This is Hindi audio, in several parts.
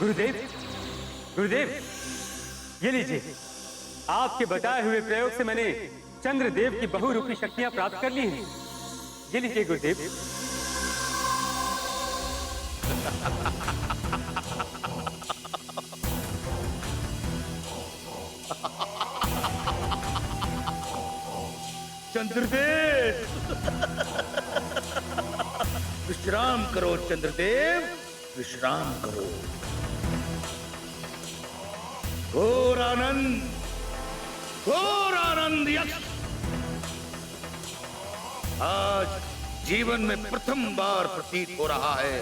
गुरुदेव, गुरुदेव, ये लीजिए, आपके बताए हुए प्रयोग से मैंने चंद्रदेव की बहुरूपी शक्तियां प्राप्त कर ली हैं। ये लीजिए गुरुदेव। चंद्रदेव, विश्राम करो चंद्रदेव, विश्राम करो। घोर आनंद, घोर आनंद यक्ष, आज जीवन में प्रथम बार प्रतीत हो रहा है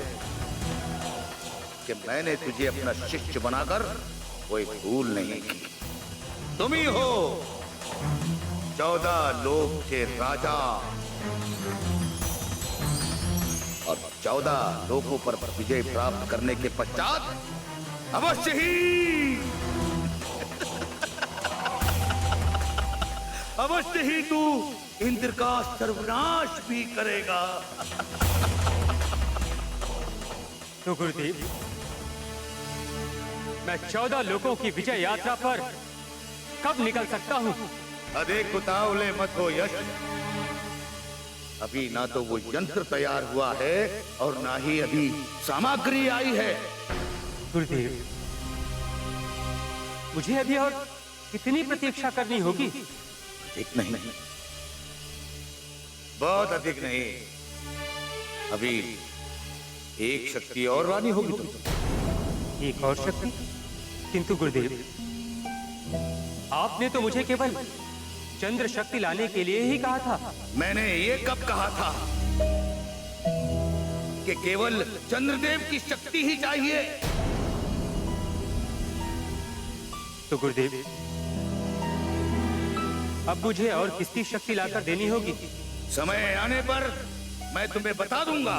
कि मैंने तुझे अपना शिष्य बनाकर कोई भूल नहीं की। तुम ही हो 14 लोक के राजा और 14 लोकों पर विजय प्राप्त करने के पश्चात अवश्य ही तू इंद्र का सर्वनाश भी करेगा। तो गुरुदेव, मैं 14 लोकों की विजय यात्रा पर कब निकल सकता हूँ? अधिक उतावले मत हो यश। अभी ना तो वो यंत्र तैयार हुआ है और ना ही अभी सामग्री आई है। गुरुदेव, मुझे अभी और कितनी प्रतीक्षा करनी होगी? अधिक नहीं, बहुत अधिक नहीं। अभी एक शक्ति और लानी होगी तुमको। एक और शक्ति? किंतु गुरुदेव, आपने तो मुझे केवल चंद्र शक्ति लाने के लिए ही कहा था। मैंने ये कब कहा था कि केवल चंद्रदेव की शक्ति ही चाहिए? तो गुरुदेव, अब मुझे और किसकी शक्ति लाकर देनी होगी? समय आने पर मैं तुम्हें बता दूंगा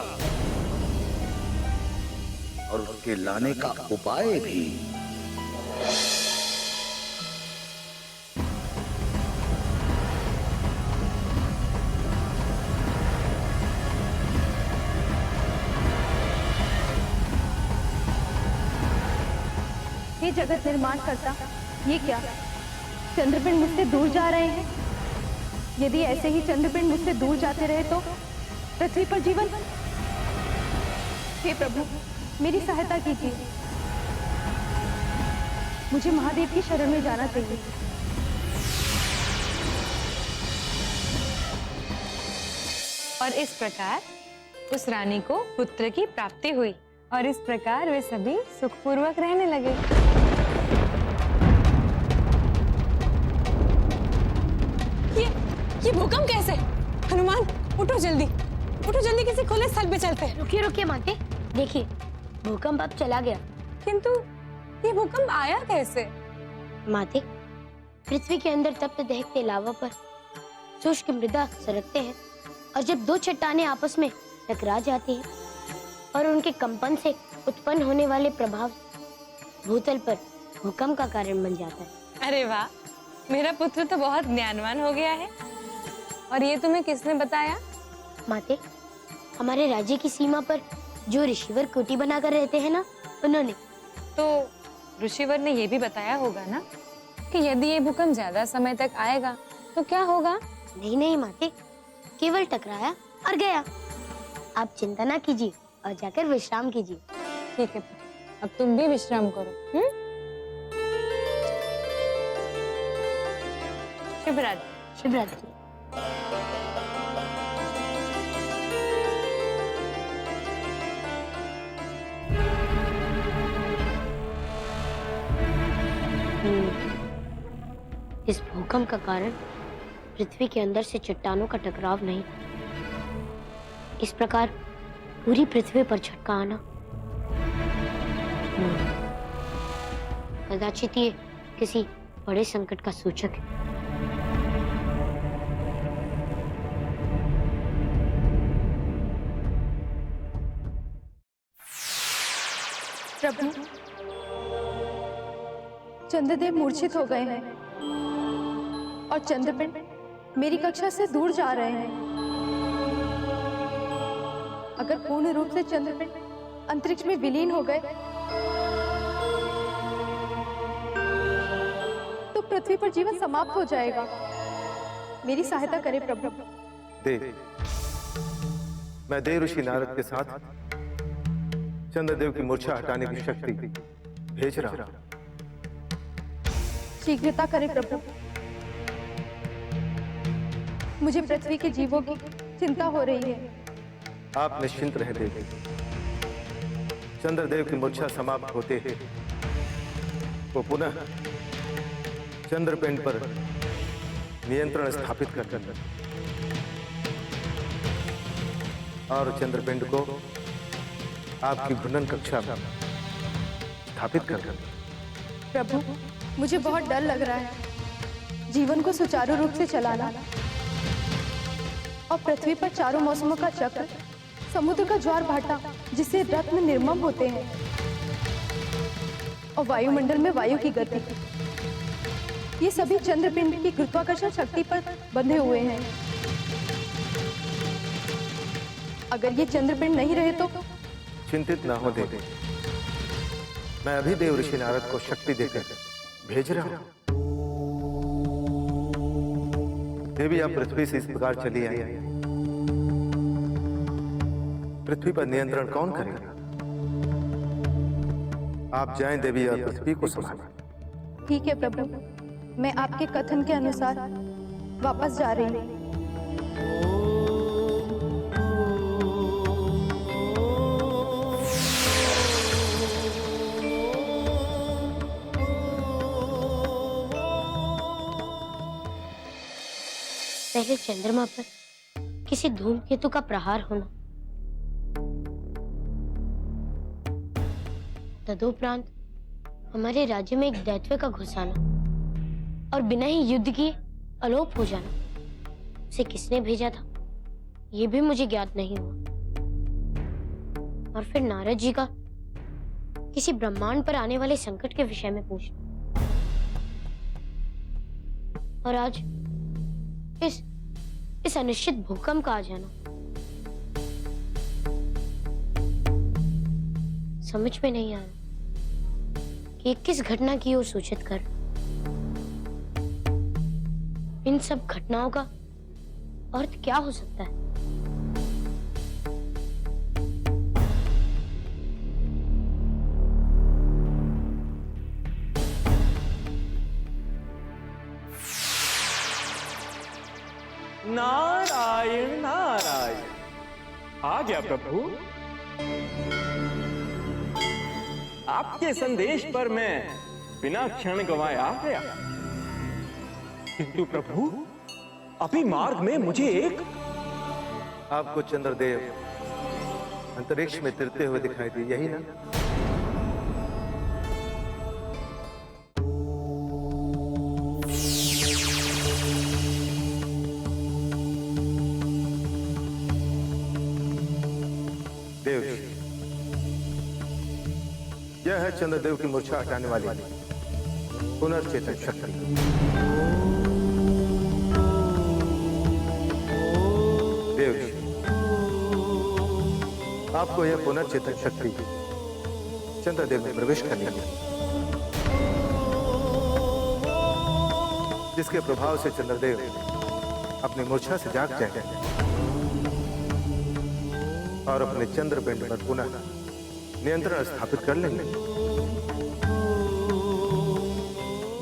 और उसके लाने का उपाय भी। हे जगत निर्माण करता, ये क्या? चंद्रपिंड मुझसे दूर जा रहे हैं। यदि ऐसे ही चंद्रपिंड मुझसे दूर जाते रहे तो पृथ्वी पर जीवन। हे प्रभु, मेरी सहायता कीजिए। मुझे महादेव की शरण में जाना चाहिए। और इस प्रकार उस रानी को पुत्र की प्राप्ति हुई और इस प्रकार वे सभी सुखपूर्वक रहने लगे। ये भूकंप कैसे? हनुमान, उठो जल्दी, उठो जल्दी, किसी खुले स्थल पे चलते हैं। रुकिए रुकिए माते, देखिए भूकंप अब चला गया। किंतु ये भूकंप आया कैसे? माते, पृथ्वी के अंदर तप्त दहकते लावा पर शुष्क मृदा सरकते हैं और जब दो चट्टानें आपस में टकरा जाती हैं और उनके कंपन से उत्पन्न होने वाले प्रभाव भूतल पर भूकंप का कारण बन जाता है। अरे वाह, मेरा पुत्र तो बहुत ज्ञानवान हो गया है। और ये तुम्हें किसने बताया? माते, हमारे राज्य की सीमा पर जो ऋषिवर कुटी बनाकर रहते हैं ना, उन्होंने। तो ऋषिवर ने ये भी बताया होगा ना कि यदि ये भूकंप ज्यादा समय तक आएगा तो क्या होगा? नहीं नहीं माते, केवल टकराया और गया। आप चिंता ना कीजिए और जाकर विश्राम कीजिए। ठीक है, अब तुम भी विश्राम करो। शुभ रात्रि। शुभ रात्रि। इस भूकंप का कारण पृथ्वी के अंदर से चट्टानों का टकराव नहीं, इस प्रकार पूरी पृथ्वी पर झटका आना। कदाचित ये किसी बड़े संकट का सूचक है। प्रभु, चंद्रदेव मूर्छित हो गए हैं और चंद्रपिंड मेरी कक्षा से दूर जा रहे हैं। अगर पूर्ण रूप से चंद्रपिंड अंतरिक्ष में विलीन हो गए पृथ्वी पर जीवन समाप्त हो जाएगा। मेरी सहायता करें प्रभु। देव, मैं देव ऋषि नारद के साथ चंद्रदेव की मूर्छा हटाने की शक्ति भेज रहा हूं। शीघ्रता करें प्रभु। मुझे पृथ्वी के जीवों की चिंता हो रही है। आप निश्चिंत रहे देवी। चंद्रदेव की मूर्छा समाप्त होते ही वो पुनः चंद्रपिंड पर नियंत्रण स्थापित कर देंगे और चंद्रपिंड को आपकी घूर्णन कक्षा में स्थापित कर देंगे। प्रभु, मुझे बहुत डर लग रहा है। जीवन को सुचारू रूप से चलाना और पृथ्वी पर चारों मौसमों का चक्र, समुद्र का ज्वार भाटा जिससे रत्न निर्मम होते हैं, और वायुमंडल में वायु की गति, ये सभी चंद्रपिंड की गुरुत्वाकर्षण शक्ति पर बंधे हुए हैं। अगर ये चंद्रपिंड नहीं रहे तो? चिंतित ना हो देवी, मैं अभी देव ऋषि नारद को शक्ति देकर भेज रहा हूं। देवी, आप पृथ्वी से इस प्रकार चली आई। पृथ्वी पर नियंत्रण कौन करेगा? आप जाएं देवी और पृथ्वी को संभालें। ठीक है प्रभु, मैं आपके कथन के अनुसार वापस जा रही हूँ। पहले चंद्रमा पर किसी धूमकेतु का प्रहार होना, तदुपरांत हमारे राज्य में एक दैत्य का घुस आना और बिना ही युद्ध किए अलोप हो जाना। उसे किसने भेजा था ये भी मुझे ज्ञात नहीं हुआ। और फिर नारद जी का किसी ब्रह्मांड पर आने वाले संकट के विषय में पूछना, और आज इस अनिश्चित भूकंप का आ जाना। समझ में नहीं आ रहा कि किस घटना की ओर सूचित कर। इन सब घटनाओं का अर्थ क्या हो सकता है? नारायण नारायण। आ गया प्रभु। आपके संदेश पर मैं बिना क्षण गंवाए आ गया, किंतु प्रभु अभी मार्ग में मुझे एक आपको चंद्रदेव अंतरिक्ष में तिरते हुए दिखाई दिए, यही ना? देव जी, यह है चंद्रदेव की मूर्छा हटाने वाली पुनर्चेतन शक्ति। देव जी, आपको यह पुनर्चेतन शक्ति चंद्रदेव में प्रवेश करनी है, जिसके प्रभाव से चंद्रदेव अपनी मूर्छा से जाग जाएंगे और अपने चंद्रपिंड पर पुनः नियंत्रण स्थापित कर लेंगे।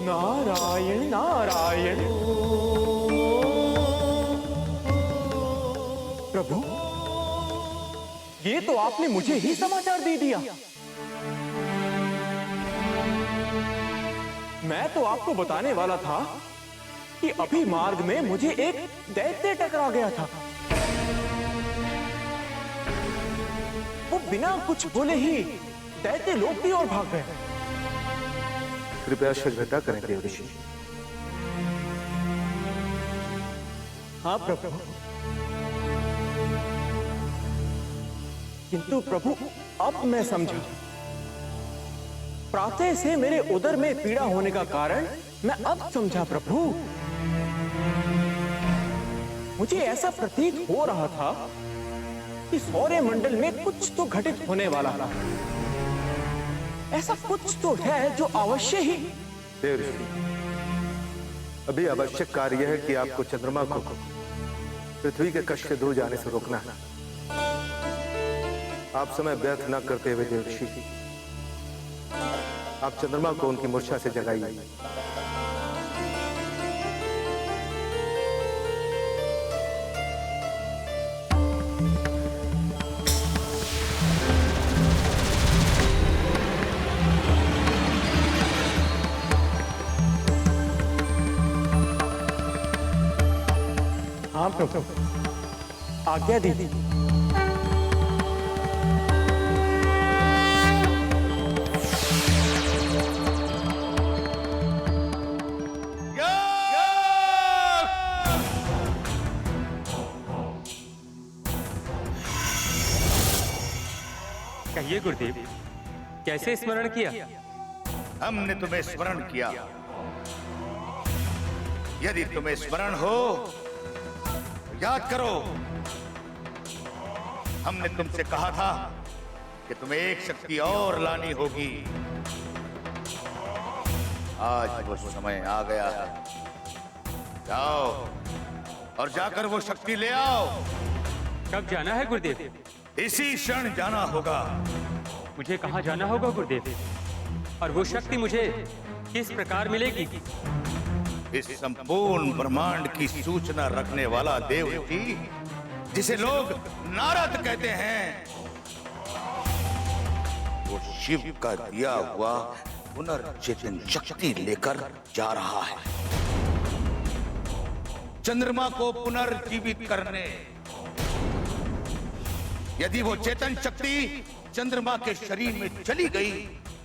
नारायण नारायण। प्रभु, ये तो आपने मुझे ही समाचार दे दिया। मैं तो आपको बताने वाला था कि अभी मार्ग में मुझे एक दैत्य टकरा गया था। वो बिना कुछ बोले ही दैत्य लोक की ओर भाग गए। कृपया शीघ्रता करें देव ऋषि। हाँ प्रभु, किंतु प्रभु अब मैं समझा। प्रातः से मेरे उदर में पीड़ा होने का कारण मैं अब समझा प्रभु। मुझे ऐसा प्रतीत हो रहा था कि सौर्य मंडल में कुछ तो घटित होने वाला था। ऐसा कुछ तो है जो अवश्य ही। देव ऋषि, अभी आवश्यक कार्य है कि आपको चंद्रमा को पृथ्वी के कक्ष से दूर जाने से रोकना है। आप समय व्यर्थ न करते हुए देवर्षि, आप चंद्रमा को उनकी मूर्छा से जगाइए। हाँ प्रभु, आज्ञा दीजिए। कहिए गुरुदेव, कैसे स्मरण किया? हमने तुम्हें स्मरण किया। यदि तुम्हें स्मरण हो याद करो, हमने तुमसे कहा था कि तुम्हें एक शक्ति और लानी होगी। आज वो समय आ गया है। जाओ और जाकर वो शक्ति ले आओ। कब जाना है गुरुदेव? इसी क्षण जाना होगा। मुझे कहाँ जाना होगा गुरुदेव? और वो शक्ति मुझे किस प्रकार मिलेगी? इस संपूर्ण ब्रह्मांड की सूचना रखने वाला देव जी, जिसे लोग नारद कहते हैं, वो शिव का दिया हुआ पुनर्चेतन शक्ति लेकर जा रहा है, चंद्रमा को पुनर्जीवित करने। यदि वो चेतन शक्ति चंद्रमा के शरीर में चली गई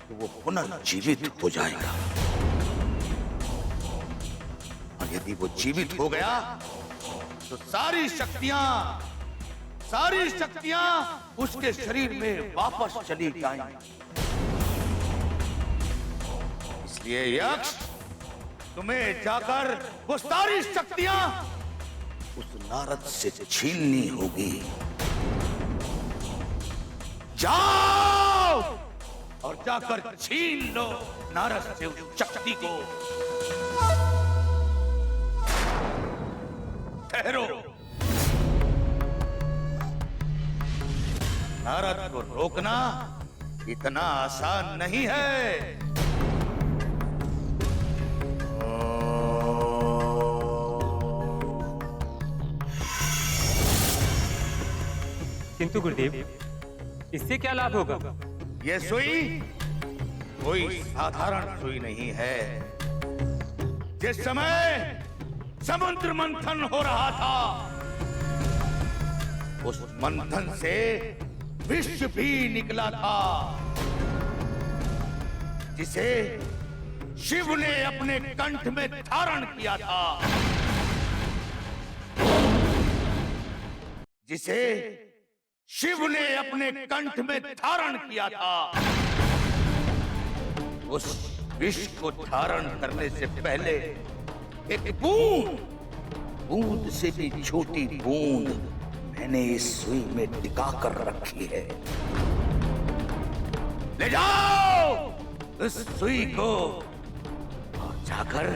तो वो पुनर्जीवित हो जाएगा, और यदि वो जीवित हो गया तो सारी शक्तियां उसके शरीर में वापस चली जाएंगी। इसलिए यक्ष, तुम्हें जाकर वो सारी शक्तियां उस नारद से छीननी होगी। जाओ और जाकर छीन लो नारद से उस शक्ति को। ठहरो, नारद को रोकना इतना आसान नहीं है। किंतु गुरुदेव, इससे क्या लाभ होगा? यह सुई कोई साधारण सुई नहीं है। जिस समय समुद्र मंथन हो रहा था, उस मंथन से विष भी निकला था, जिसे शिव ने अपने कंठ में धारण किया था, जिसे शिव ने अपने कंठ में धारण किया था। उस विष को धारण करने से पहले एक बूंद से भी छोटी बूंद मैंने इस सुई में टिका कर रखी है। ले जाओ इस सुई को और जाकर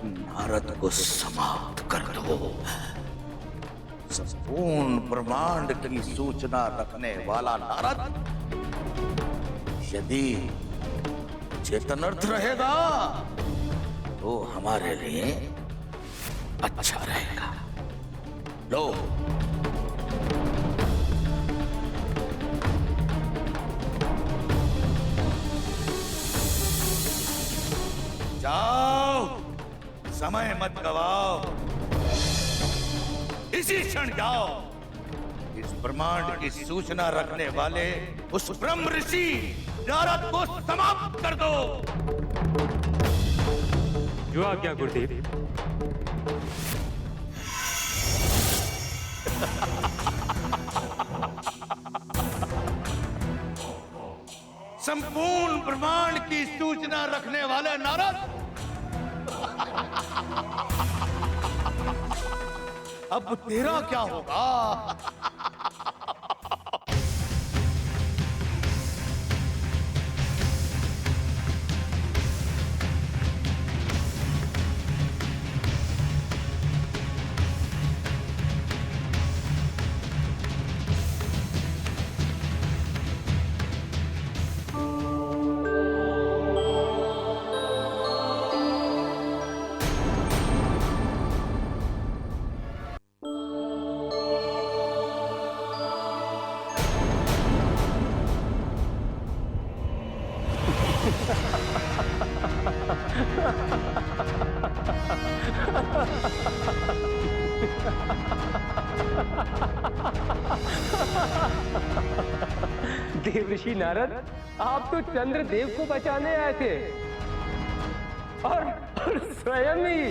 नारद को समाप्त कर दो। संपूर्ण ब्रह्मांड की सूचना रखने वाला नारद यदि चेतनर्थ रहेगा तो हमारे लिए अच्छा रहेगा। लो, जाओ, समय मत गवाओ, इसी क्षण जाओ। इस ब्रह्मांड की सूचना रखने वाले उस ब्रह्म ऋषि नारद को समाप्त कर दो। जो आज्ञा गुरुदेव। संपूर्ण ब्रह्मांड की सूचना रखने वाले नारद, अब तेरा क्या होगा? देवर्षि नारद, आप तो चंद्रदेव को बचाने आए थे और स्वयं ही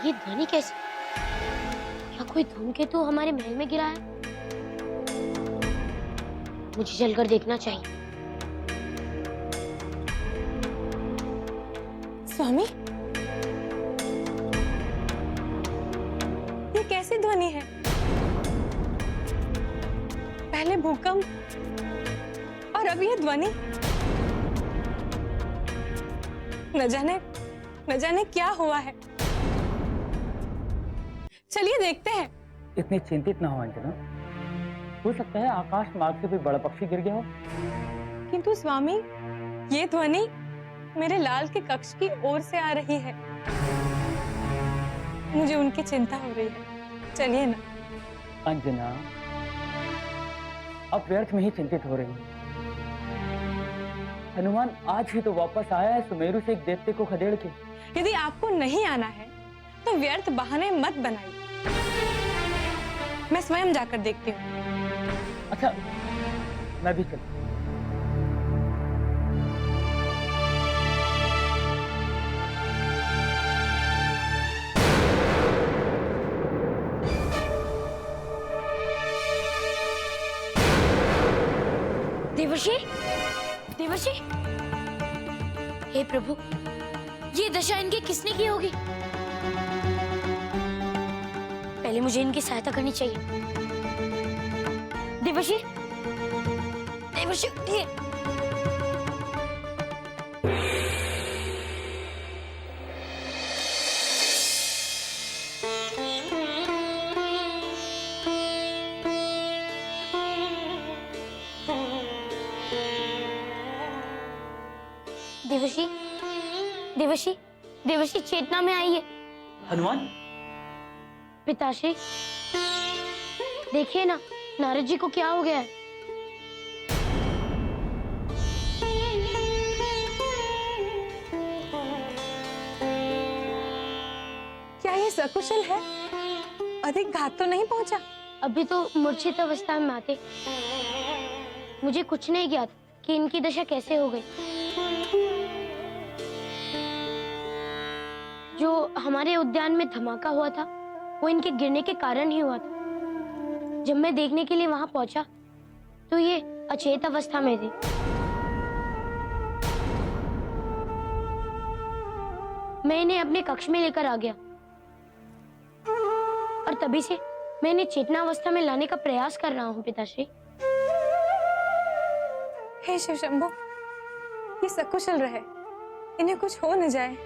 ये ध्वनि कैसे? क्या कोई धूमकेतु हमारे महल में गिरा है? मुझे चलकर देखना चाहिए। स्वामी, ये कैसी ध्वनि है? पहले भूकंप और अब ये ध्वनि। न जाने क्या हुआ है। चलिए देखते हैं। इतनी चिंतित ना हो अंजना, हो सकता है आकाश मार्ग से कोई बड़ा पक्षी गिर गया हो। किंतु स्वामी, ये ध्वनि मेरे लाल के कक्ष की ओर से आ रही है। मुझे उनकी चिंता हो रही है। चलिए ना। अंजना, अब व्यर्थ में ही चिंतित हो रही है। हनुमान आज ही तो वापस आया है सुमेरु से एक देवते को खदेड़ के। यदि आपको नहीं आना है तो व्यर्थ बहाने मत बनाइए। मैं स्वयं जाकर देखती हूँ। अच्छा, मैं भी चलूं। देवर्षि, देवर्षि, हे प्रभु, ये दशा इनकी किसने की होगी? पहले मुझे इनकी सहायता करनी चाहिए। देवर्षि, देवर्षि उठिए। देवर्षि, देवर्षि, देवर्षि चेतना में आइए। हनुमान, पिताश्री, देखिए ना, नारद जी को क्या हो गया है? क्या ये सकुशल है? अधिक घात तो नहीं पहुंचा? अभी तो मूर्छित अवस्था में आते। मुझे कुछ नहीं ज्ञात कि इनकी दशा कैसे हो गई। जो हमारे उद्यान में धमाका हुआ था वो इनके गिरने के कारण ही हुआ था। जब मैं देखने के लिए वहां पहुंचा तो ये अचेत अवस्था में थे। मैं इन्हें अपने कक्ष में लेकर आ गया और तभी से मैं इन्हें चेतना अवस्था में लाने का प्रयास कर रहा हूँ पिताश्री। हे शिव शंभो, ये सकुशल रहे, इन्हें कुछ हो न जाए।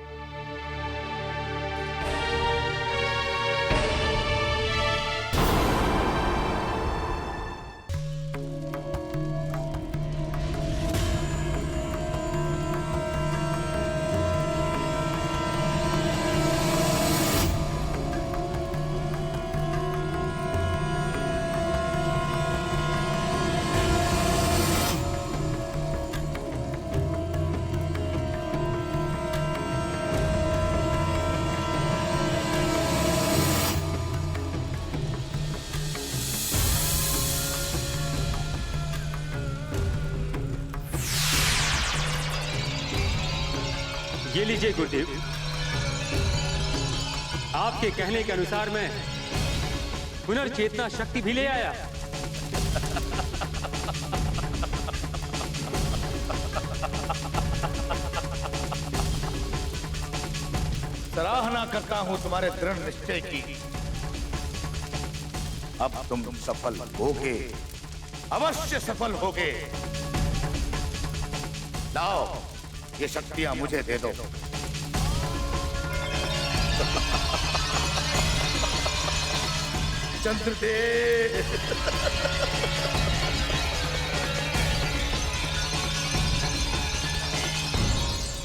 ये लीजिए गुरुदेव, आपके कहने के अनुसार मैं पुनर्चेतना शक्ति भी ले आया। सराहना करता हूं तुम्हारे दृढ़ निश्चय की। अब तुम सफल होगे, अवश्य सफल होगे। लाओ, ये शक्तियां मुझे दे दो। चंद्रदेव,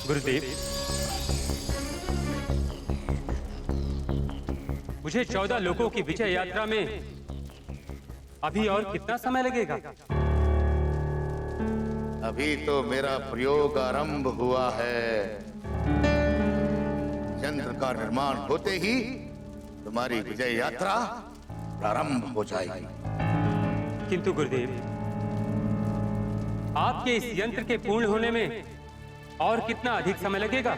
गुरुदेव, मुझे 14 लोगों की विजय यात्रा में अभी और कितना समय लगेगा? अभी तो मेरा प्रयोग आरंभ हुआ है। चंद्र का निर्माण होते ही तुम्हारी विजय यात्रा प्रारंभ हो जाएगी। किंतु गुरुदेव, आपके इस यंत्र के पूर्ण होने में और कितना अधिक समय लगेगा?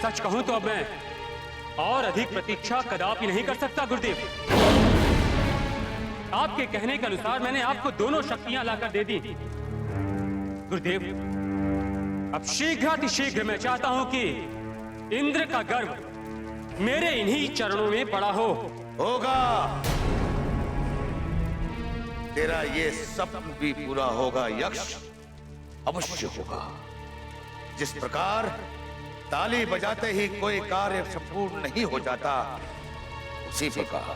सच कहूं तो अब मैं और अधिक प्रतीक्षा कदापि नहीं कर सकता गुरुदेव। आपके कहने के अनुसार मैंने आपको दोनों शक्तियां लाकर दे दी। गुरुदेव, अब शीघ्रातिशीघ्र मैं चाहता हूं कि इंद्र का गर्व मेरे इन्हीं चरणों में पड़ा हो। होगा, तेरा ये स्वप्न भी पूरा होगा यक्ष, अवश्य होगा। जिस प्रकार ताली बजाते ही कोई कार्य संपूर्ण नहीं हो जाता, उसी प्रकार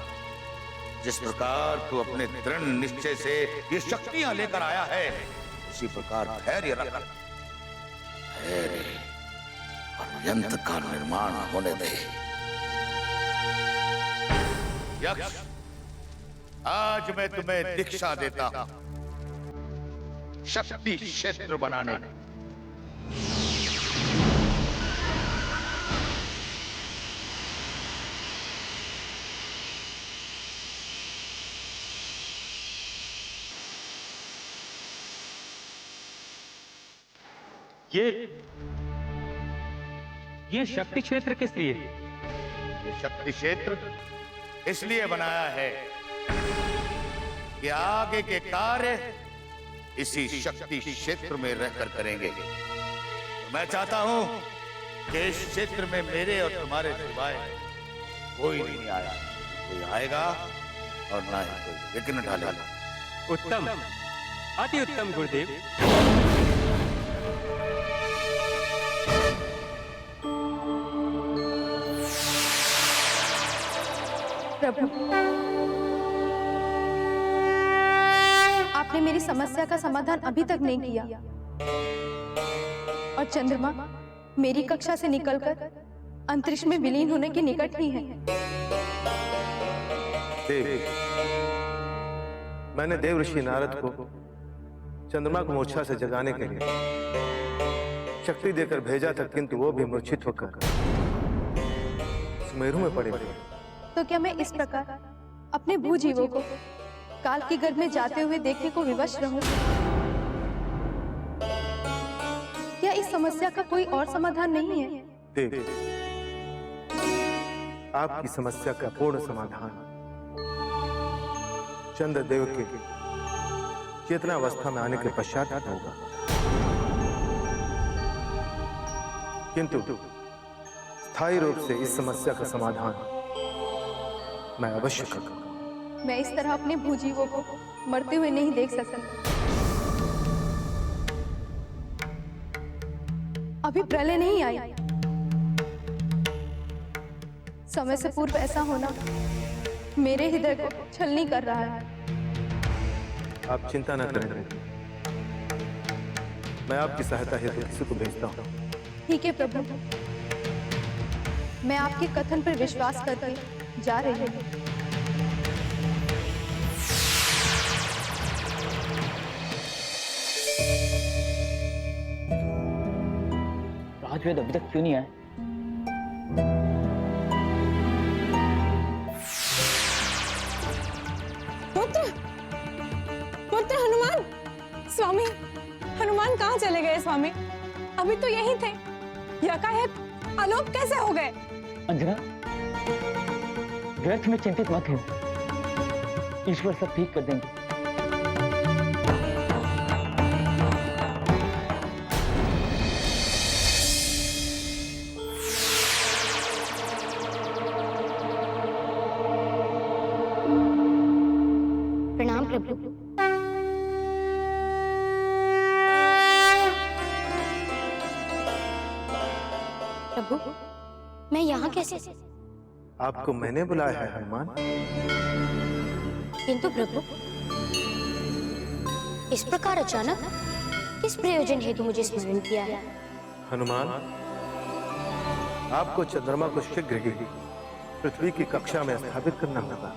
जिस प्रकार तू अपने दृढ़ निश्चय से ये शक्तियां लेकर आया है, उसी प्रकार धैर्य रख, धैर्य और यंत्र का निर्माण होने दे। यक्ष, आज मैं तुम्हें दीक्षा देता हूं शक्ति क्षेत्र बनाने की। ये शक्ति क्षेत्र किस लिए? ये शक्ति क्षेत्र इसलिए बनाया है कि आगे के कार्य इसी शक्ति क्षेत्र में रहकर करेंगे। तो मैं चाहता हूं कि इस क्षेत्र में मेरे और तुम्हारे सिवाय कोई नहीं आया, कोई आएगा और ना ही कोई विघ्न डालेगा। उत्तम, अति उत्तम गुरुदेव। प्रभु, आपने मेरी समस्या का समाधान अभी तक नहीं किया और चंद्रमा मेरी कक्षा से निकलकर अंतरिक्ष में विलीन होने के निकट ही है। देव, मैंने देव ऋषि नारद को चंद्रमा को मूर्छा से जगाने के लिए शक्ति देकर भेजा था, किंतु वो भी मूर्छित होकर सुमेरु में पड़े थे। तो क्या मैं इस प्रकार अपने भूजीवों को काल के गर्भ में जाते हुए देखने को विवश रहूं? क्या इस समस्या का कोई और समाधान नहीं है? देव, आपकी समस्या का पूर्ण समाधान चंद्रदेव के चेतनावस्था में आने के पश्चात होगा, किंतु स्थायी रूप से इस समस्या का समाधान मैं अवश्य करूंगा। मैं इस तरह अपने भूजीवों को मरते हुए नहीं देख सकता। अभी प्रलय नहीं आई। समय से पूर्व ऐसा होना मेरे हृदय को छलनी कर रहा है। आप चिंता न करें, मैं आपकी सहायता हेतु किसी को भेजता हूँ। ठीक है प्रभु, मैं आपके कथन पर विश्वास करके जा रही हूँ। राजवेद अभी तक क्यों नहीं आए? पुत्र, पुत्र हनुमान, स्वामी, हनुमान कहाँ चले गए स्वामी? अभी तो यही थे। यकायक आलोक कैसे हो गए? अंजना, व्यर्थ में चिंतित मत हो, ईश्वर सब ठीक कर देंगे। प्रणाम प्रभु। प्रभु, मैं यहाँ कैसे? आपको मैंने बुलाया है हनुमान। किंतु प्रभु, इस प्रकार अचानक किस प्रयोजन हेतु मुझे स्मरण किया है? हनुमान, आपको चंद्रमा को शीघ्र ही पृथ्वी की कक्षा में स्थापित करना होगा।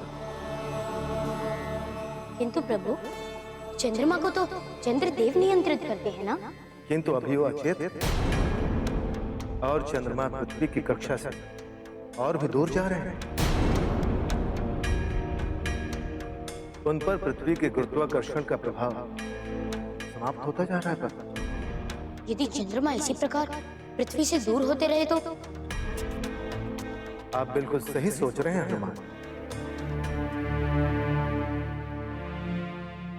किंतु प्रभु, चंद्रमा को तो चंद्रदेव नियंत्रित करते हैं ना? किंतु अभी वो अचेत है और चंद्रमा पृथ्वी की कक्षा से और भी दूर जा रहे हैं। उन पर पृथ्वी के गुरुत्वाकर्षण का प्रभाव समाप्त होता जा रहा है। यदि चंद्रमा इसी प्रकार पृथ्वी से दूर होते रहे तो? आप बिल्कुल सही सोच रहे हैं हनुमान।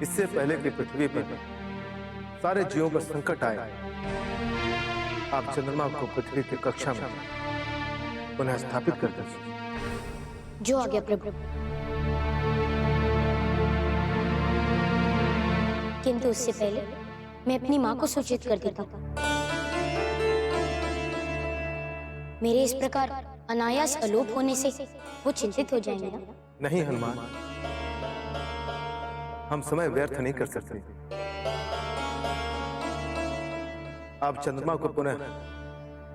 इससे पहले कि पृथ्वी पर सारे जीवों पर संकट आए, आप चंद्रमा को पृथ्वी की कक्षा में पुनः स्थापित कर दीजिए। जो आ गया प्रभु। किंतु उससे पहले मैं अपनी माँ को सूचित कर देता हूँ। मेरे इस प्रकार अनायास अलोप होने से वो चिंतित हो जाएंगे ना? नहीं हनुमान, हम समय व्यर्थ नहीं कर सकते। आप चंद्रमा को पुनः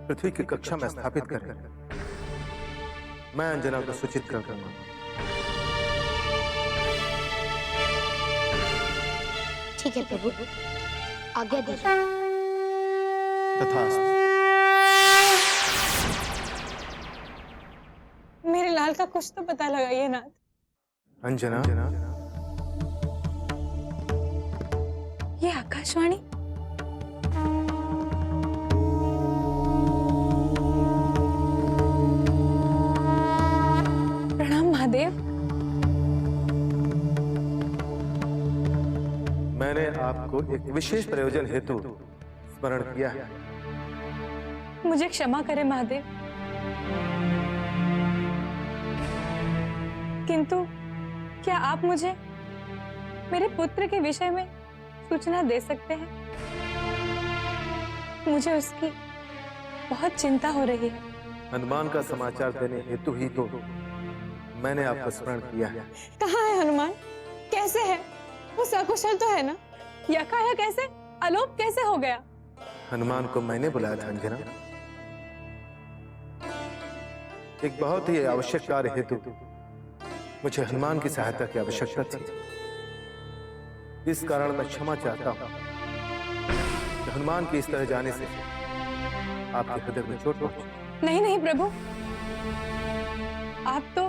पृथ्वी की कक्षा में स्थापित करें। मैं अंजना को सूचित कर दूंगा। ठीक है प्रभु, आज्ञा दीजिए। तथास्तु। मेरे लाल का कुछ तो पता लगाइए नाथ। अंजना, ये आकाशवाणी? प्रणाम महादेव। मैंने आपको एक विशेष प्रयोजन हेतु स्मरण किया है। मुझे क्षमा करें महादेव, किंतु क्या आप मुझे मेरे पुत्र के विषय में सूचना दे सकते हैं? मुझे उसकी बहुत चिंता हो रही है। हनुमान का समाचार देने हेतु ही तो मैंने आपको स्मरण किया है। कहाँ है हनुमान? कैसे है वो? सकुशल तो है ना? यकायक कैसे अलोप कैसे हो गया? हनुमान को मैंने बुलाया था अंजना। एक बहुत ही आवश्यक कार्य हेतु मुझे हनुमान की सहायता की आवश्यकता थी। इस कारण मैं क्षमा चाहता हूं कि हनुमान के इस तरह जाने से आपके हृदय में चोट पहुंची। नहीं नहीं प्रभु, आप तो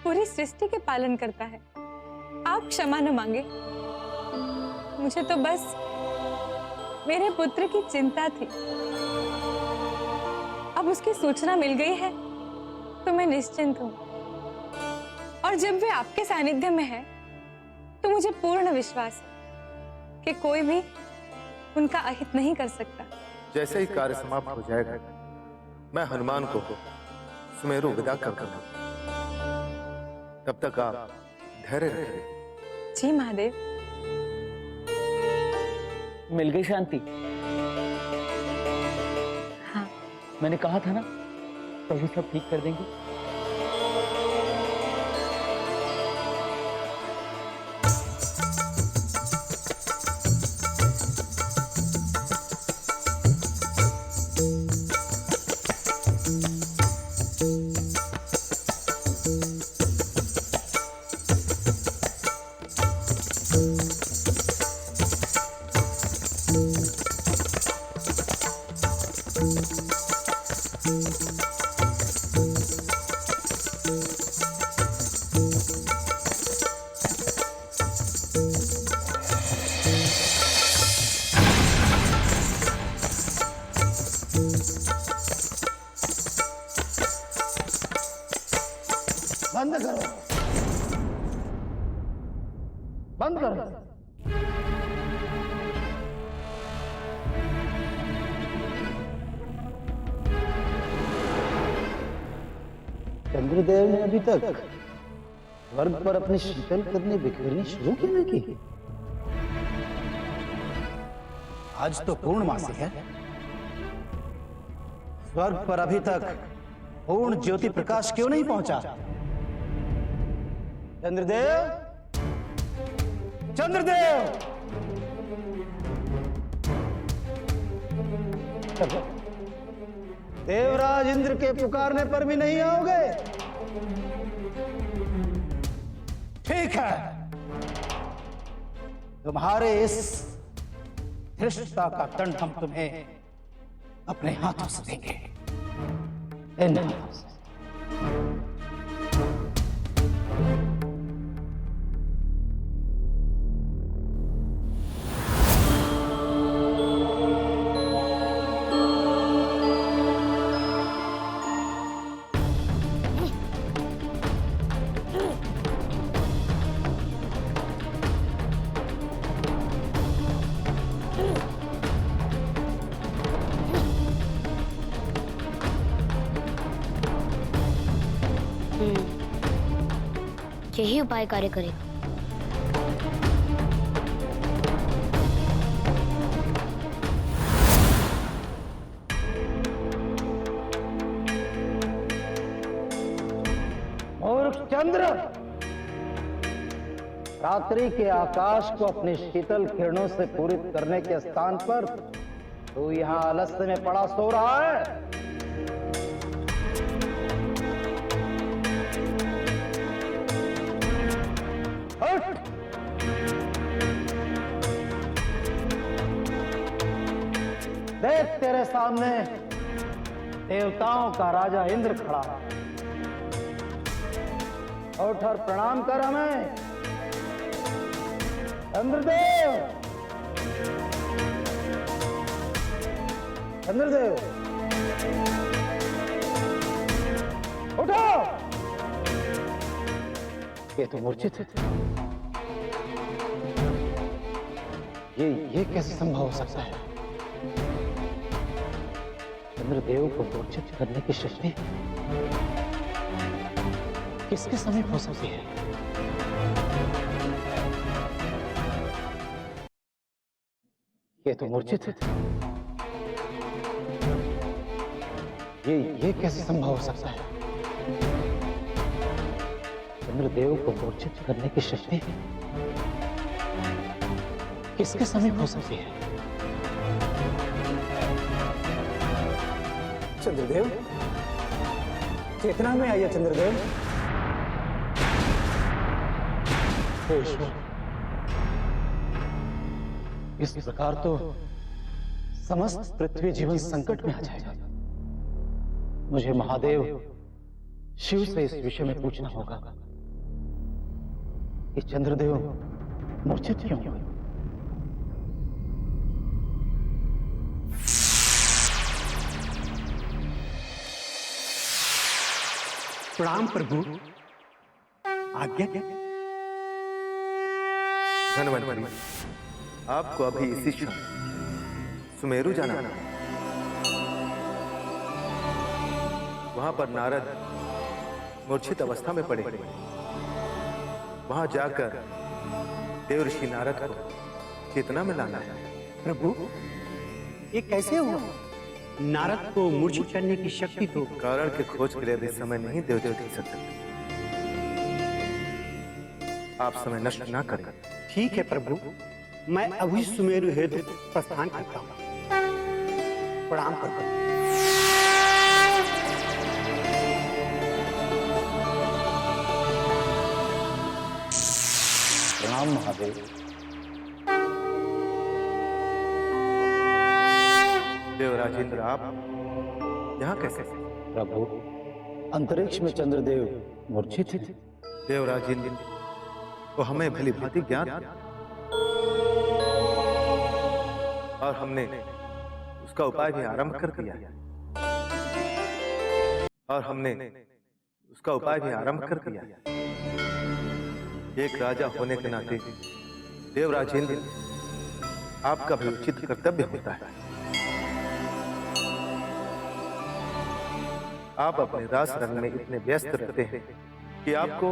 पूरी सृष्टि के पालन करता है। आप क्षमा न मांगे। मुझे तो बस मेरे पुत्र की चिंता थी। अब उसकी सूचना मिल गई है तो मैं निश्चिंत हूं। और जब वे आपके सानिध्य में है तो मुझे पूर्ण विश्वास है कि कोई भी उनका अहित नहीं कर सकता। जैसे ही कार्य समाप्त हो जाएगा, मैं हनुमान को सुमेरु विदा कर दूंगा। तब तक आप धैर्य रखें। जी महादेव। मिल गई शांति? हाँ। मैंने कहा था ना, प्रभु सब ठीक कर देंगे। बंद कर। चंद्रदेव ने अभी तक स्वर्ग पर अपनी शीतल करनी बिखेरनी शुरू क्यों नहीं की? आज तो पूर्णमासी है। स्वर्ग पर अभी तक पूर्ण ज्योति प्रकाश क्यों नहीं पहुंचा? चंद्रदेव, चंद्रदेव! देवराज इंद्र के पुकारने पर भी नहीं आओगे? ठीक है, तुम्हारे इस धृष्टता का दंड हम तुम्हें अपने हाथों से देंगे। इन हाथों से। यही उपाय कार्य करेगा। और चंद्र, रात्रि के आकाश को अपनी शीतल किरणों से पूरित करने के स्थान पर तू यहाँ आलस्य में पड़ा सो रहा है। देख, तेरे सामने देवताओं का राजा इंद्र खड़ा है। उठ और प्रणाम कर हमें। चंद्रदेव, चंद्रदेव, उठो। ये तो मूर्छित है। ये कैसे संभव हो सकता है? चंद्रदेव को मूर्छित करने की शक्ति किसके समीप हो सकती है? ये तो मूर्छित है। ये कैसे संभव हो सकता है? चंद्रदेव को मूर्छित करने की शक्ति किसके समीप हो सकती है? चंद्रदेव, चेतना में आइए चंद्रदेव। हे ईश्वर, इस प्रकार तो समस्त पृथ्वी जीवन संकट में आ जाएगा। मुझे महादेव शिव से इस विषय में पूछना होगा कि चंद्रदेव मूर्छित क्यों हुए। प्रणाम प्रभु, आज्ञा क्या? धन्वंतरी, आपको अभी इसी क्षण सुमेरु जाना है। वहां पर नारद मूर्छित अवस्था में पड़े। वहां जाकर देव ऋषि नारद को चेतना में लाना है। प्रभु, ये कैसे हुआ? नारद को मूर्छित करने की शक्ति तो कारण के खोज के लिए अभी समय नहीं, देवदेव दे सकते। आप समय नष्ट ना करें। ठीक है प्रभु, मैं अभी सुमेरु हेतु प्रस्थान करता हूँ। प्रणाम प्रभु। प्रणाम महादेव। देवराज इंद्र, आप यहाँ कैसे? प्रभु, अंतरिक्ष में चंद्रदेव मूर्छित थे। देवराज इंद्र को हमें भली भांति ज्ञान था और हमने उसका उपाय भी आरंभ कर दिया एक राजा होने के नाते देवराजेंद्र, आपका भी उचित कर्तव्य होता है। आप अपने रास रंग में इतने व्यस्त रहते हैं कि आपको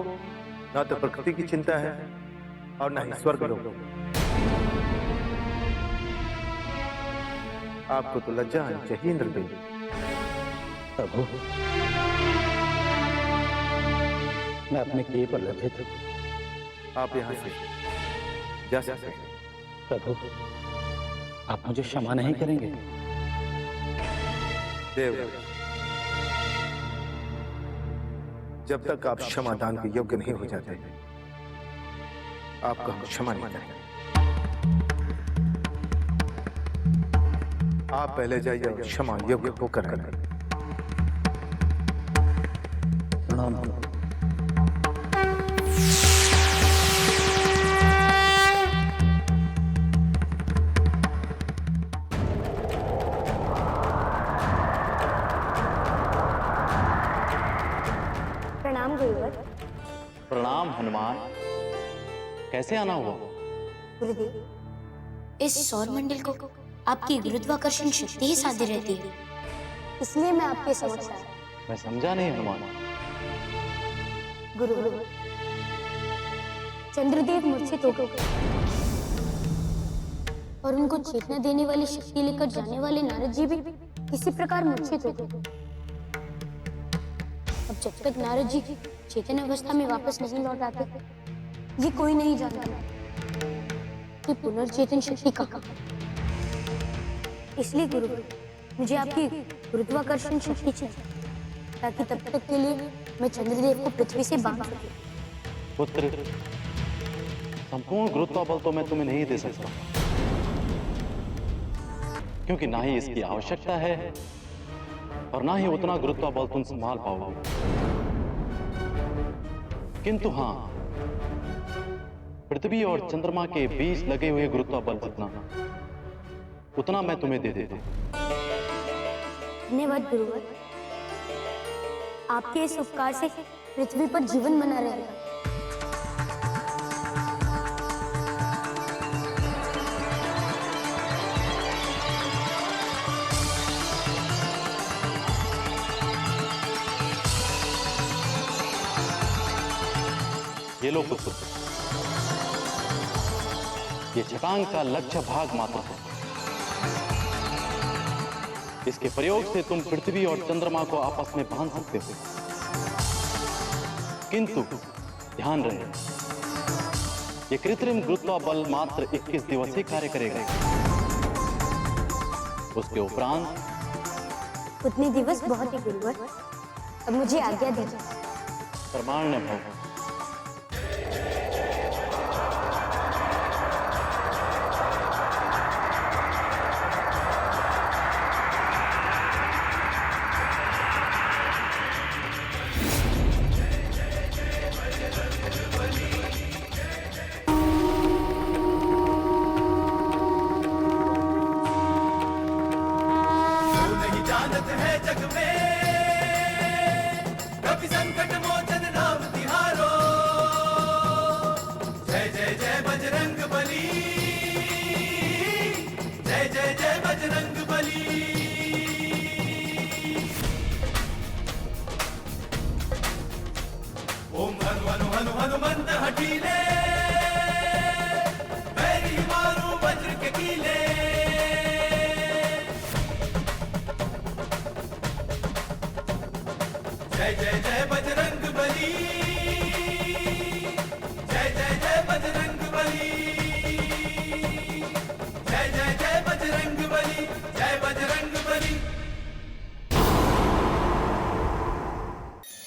ना तो प्रकृति की चिंता है और ना ही स्वर्ग लोक। आपको तो लज्जा आनी चाहिए इंद्रदेव। प्रभु, मैं अपने किए पर लज्जित हूं। आप यहाँ से जा सकते हैं। प्रभु, आप मुझे क्षमा नहीं करेंगे? देव, जब तक आप क्षमा दान के योग्य नहीं हो जाते, आपको हम क्षमा नहीं करेंगे। आप पहले जाइए और क्षमा योग्य होकर करें। प्रणाम। प्रणाम गुरुवर। प्रणाम हनुमान। कैसे आना हुआ? गुरुदेव, इस सौर मंडल को आपकी गुरुत्वाकर्षण शक्ति ही साध्य रहती है, इसलिए मैं आपके समक्ष आया। मैं समझा नहीं हनुमान। गुरुवर, चंद्रदेव मूर्छित हो गए और उनको चेतना देने वाली शक्ति लेकर जाने वाले नारद जी भी किसी प्रकार मूर्छित हो गए। अब जब तक नारद जी चेतन अवस्था में वापस नहीं लौट आते, ये कोई नहीं जानता कि पुनर्चेतन शक्ति कहाँ। इसलिए गुरुवर, मुझे आपकी गुरुत्वाकर्षण शक्ति चाहिए, ताकि तब तक के लिए मैं चंद्रदेव को पृथ्वी से बांध सकूं। पुत्र, संपूर्ण गुरुत्व बल तो मैं तुम्हें नहीं दे सकता, क्योंकि ना ही इसकी आवश्यकता है और ना ही उतना गुरुत्व बल तुम संभाल पाओगे। किंतु हाँ, पृथ्वी और चंद्रमा के बीच लगे हुए गुरुत्व बल जितना, उतना मैं तुम्हें दे देता हूं। धन्यवाद गुरुवर। आपके इस उपकार से पृथ्वी पर जीवन बना रहेगा। ये लो पुत्र, ये छटांग का लक्ष्य भाग मात्र है। इसके प्रयोग से तुम पृथ्वी और चंद्रमा को आपस में बांध सकते हो, किंतु ध्यान रहे, ये कृत्रिम गुरुत्व बल मात्र 21 दिवस ही कार्य करेगा। उसके उपरांत उतने दिवस बहुत ही गुरुवर। अब मुझे आज्ञा दीजिए। प्रमाण भव।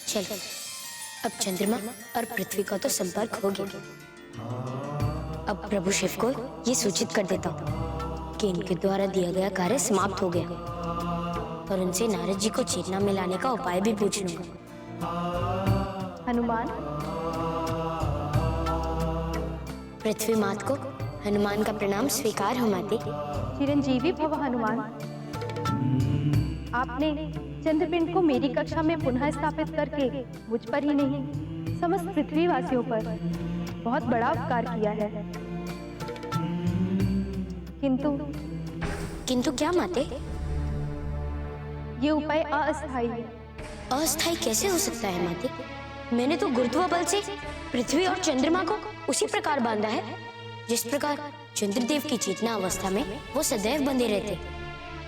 चल, अब चंद्रमा और पृथ्वी का तो संपर्क हो गया। अब प्रभु शिव को ये सूचित कर देता हूँ कि इनके द्वारा दिया गया कार्य समाप्त हो गया, और उनसे नारद जी को चेतना में लाने का उपाय भी पूछ लूंगा। हनुमान, पृथ्वी मात को हनुमान का प्रणाम स्वीकार हो माते। चिरंजीवी भव हनुमान। आपने चंद्रपिंड को मेरी कक्षा में पुनः स्थापित करके मुझ पर ही नहीं, समस्त पृथ्वीवासियों पर बहुत बड़ा उपकार किया है। किंतु क्या माते? ये उपाय अस्थायी है। अस्थायी कैसे हो सकता है माते? मैंने तो गुरुत्व बल से पृथ्वी और चंद्रमा को उसी प्रकार बांधा है जिस प्रकार चंद्रदेव की चेतना अवस्था में वो सदैव बंधे रहते।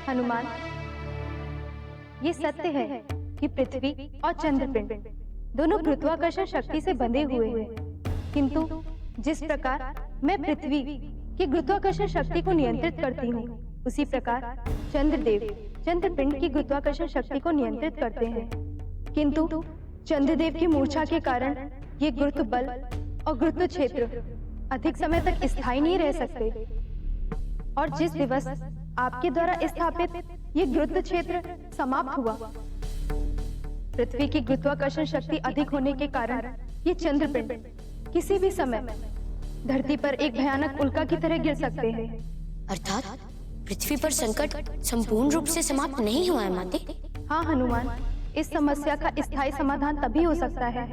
हनुमान, ये सत्य है कि पृथ्वी और चंद्रपिंड दोनों गुरुत्वाकर्षण शक्ति से बंधे हुए हैं, किंतु जिस प्रकार मैं पृथ्वी की गुरुत्वाकर्षण शक्ति को नियंत्रित करती हूँ, उसी प्रकार चंद्रदेव चंद्रपिंड की गुरुत्वाकर्षण शक्ति को नियंत्रित करते हैं। किंतु चंद्रदेव की मूर्छा के कारण ये गुरुत्व बल और गुरुत्व क्षेत्र अधिक समय तक स्थायी नहीं रह सकते, और जिस दिवस आपके द्वारा स्थापित ये गुरुत्व क्षेत्र समाप्त हुआ, पृथ्वी की गुरुत्वाकर्षण शक्ति अधिक होने के कारण ये चंद्रपिंड किसी भी समय धरती पर एक भयानक उल्का की तरह गिर सकते हैं। अर्थात पृथ्वी पर संकट संपूर्ण रूप से समाप्त नहीं हुआ है माते? हाँ हनुमान, इस समस्या का स्थायी समाधान तभी हो सकता है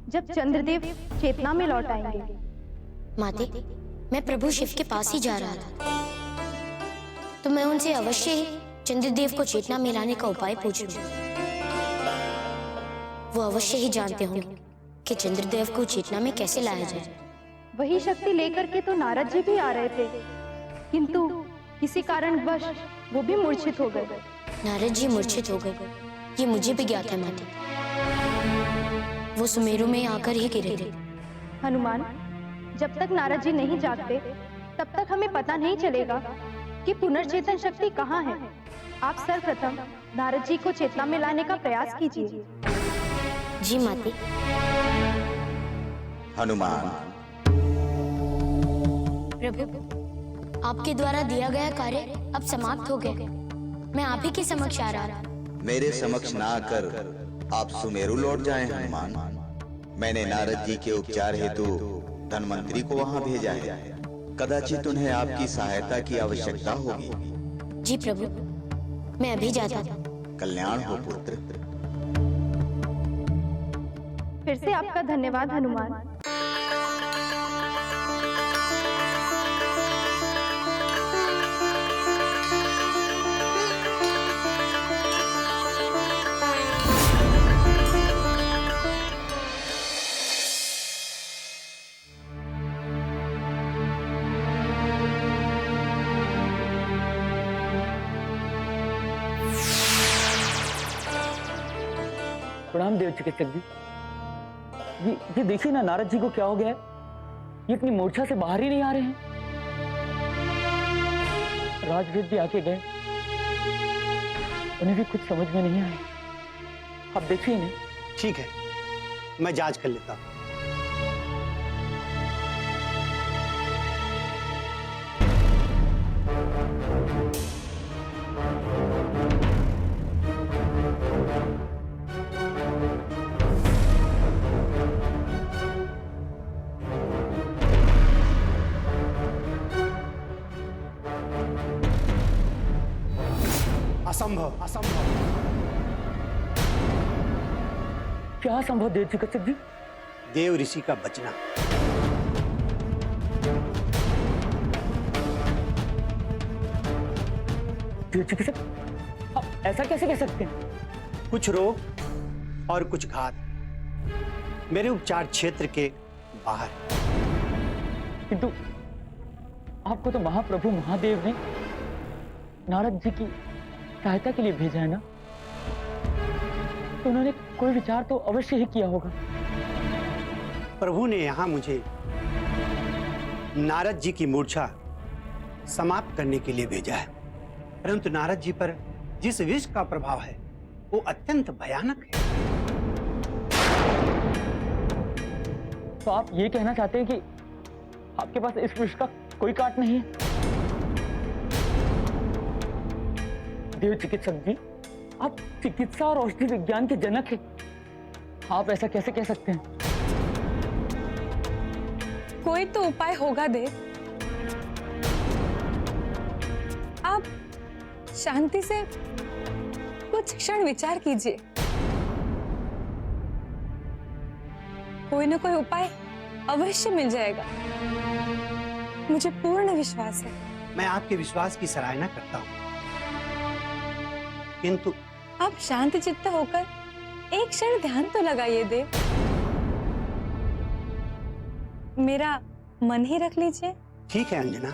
जब चंद्रदेव चेतना में लौट आएंगे। माते, मैं प्रभु शिव के पास ही जा रहा था, तो मैं उनसे अवश्य ही चंद्रदेव को चेतना में लाने का उपाय पूछूंगी। वो अवश्य ही जानते होंगे कि चंद्रदेव को चेतना में कैसे लाया जाए। वही शक्ति लेकर के तो नारद जी भी आ रहे थे, किंतु किसी कारणवश वो भी मूर्छित हो गए। नारद जी मूर्छित हो गए, ये मुझे भी ज्ञात है माते। वो सुमेरु में आकर ही गिरे थे। हनुमान, जब तक नारद जी नहीं जागते तब तक हमें पता नहीं चलेगा कि पुनर्चेतन शक्ति कहाँ है। आप सर्वप्रथम नारद जी को चेतना में लाने का प्रयास कीजिए। जी माते। हनुमान, प्रभु, आपके द्वारा दिया गया कार्य अब समाप्त हो गया। मैं आप ही के समक्ष आ रहा। मेरे समक्ष ना आकर आप सुमेरु लौट जाएं हनुमान। मैंने नारद जी के उपचार हेतु धनवंतरी को वहां भेजा है। कदाचित उन्हें आपकी सहायता की आवश्यकता होगी। जी प्रभु, मैं अभी जाता था। कल्याण हो पुत्र। फिर से आपका धन्यवाद हनुमान। प्रणाम देव चिकित्सक जी। ये देखिए ना, नारद जी को क्या हो गया है? ये इतनी मूर्छा से बाहर ही नहीं आ रहे हैं। राजवीर भी आके गए, उन्हें भी कुछ समझ में नहीं आया। आप देखिए इन्हें। ठीक है, मैं जांच कर लेता हूँ। असंभव, असंभव। क्या असंभव देव चिकित्सक जी? देव ऋषि का बचना। देव चिकित्सक, आप ऐसा कैसे कह सकते हैं? कुछ रोग और कुछ घात मेरे उपचार क्षेत्र के बाहर। किंतु आपको तो महाप्रभु महादेव ने नारद जी की सहायता के लिए भेजा है ना, तो उन्होंने कोई विचार तो अवश्य ही किया होगा। प्रभु ने यहां मुझे नारद जी की मूर्छा समाप्त करने के लिए भेजा है, परंतु नारद जी पर जिस विष का प्रभाव है वो अत्यंत भयानक है। तो आप ये कहना चाहते हैं कि आपके पास इस विष का कोई काट नहीं है? देव चिकित्सक जी, आप चिकित्सा और औषधि विज्ञान के जनक हैं। आप ऐसा कैसे कह सकते हैं? कोई तो उपाय होगा देव। आप शांति से कुछ क्षण विचार कीजिए। कोई ना कोई उपाय अवश्य मिल जाएगा, मुझे पूर्ण विश्वास है। मैं आपके विश्वास की सराहना करता हूं, किंतु आप शांत चित्त होकर एक क्षण ध्यान तो लगाइए देव। मेरा मन ही रख लीजिए। ठीक है अंजना,